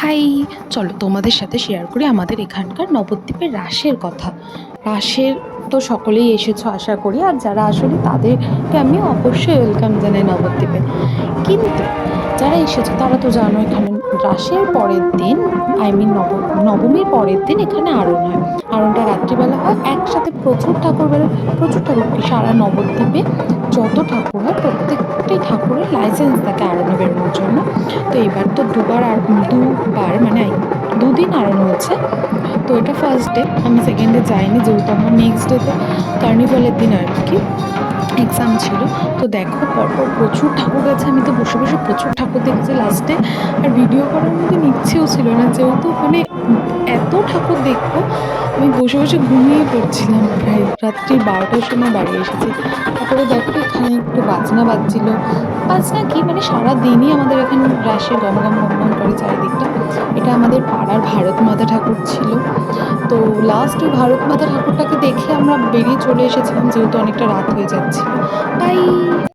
High! চলো তোমাদের সাথে শেয়ার করি আমাদের এখানকার নবদ্বীপের রাসের কথা। রাসের তো সকলেই এসেছো আশা করি, আর যারা আসলে তাদেরকে আমি অবশ্যই ওয়েলকাম জানাই নবদ্বীপে। কিন্তু যারা এসেছো তারা তো জানো এখানে রাসের পরের দিন, আই মিন নবমীর পরের দিন এখানে আরোহণ হয়। আরোহণটা রাত্রিবেলা হয়, একসাথে প্রচুর ঠাকুর বেরোয়। প্রচুর ঠাকুর কি, সারা নবদ্বীপে যত ঠাকুর হয় প্রত্যেকটি ঠাকুরের লাইসেন্স থাকে আরোহণে বেরোনোর জন্য। তো এবার তো দুবার মানে দুদিন আরোহণ হয়েছে। তো এটা ফার্স্ট ডে, আমি সেকেন্ড ডে যাইনি যেহেতু আমার নেক্সট ডেতে কার্নিভালের দিন আর কি এক্সাম ছিল। তো দেখো পরপর প্রচুর ঠাকুর গেছে, আমি তো বসে বসে প্রচুর ঠাকুর দেখেছি লাস্টে। আর ভিডিও করার মতন ইচ্ছেও ছিল না, যেহেতু মানে এত ঠাকুর দেখবো। আমি বসে বসে ঘুমিয়ে পড়ছিলাম, প্রায় রাত্রি 12টার সময় বাড়ি এসেছি। তারপরে দেখো এখানে একটু বাজনা বাজছিল। বাজনা কি মানে সারাদিনই আমাদের এখানে রাসে গম গম গম গম করে চারিদিকটা। এটা আমাদের পাড়ার ভারত মাতা ঠাকুর ছিল। তো লাস্ট ওই ভারত মাতা ঠাকুরটাকে দেখে আমরা বেরিয়ে চলে এসেছিলাম, যেহেতু অনেকটা রাত হয়ে যাচ্ছিল। বাই।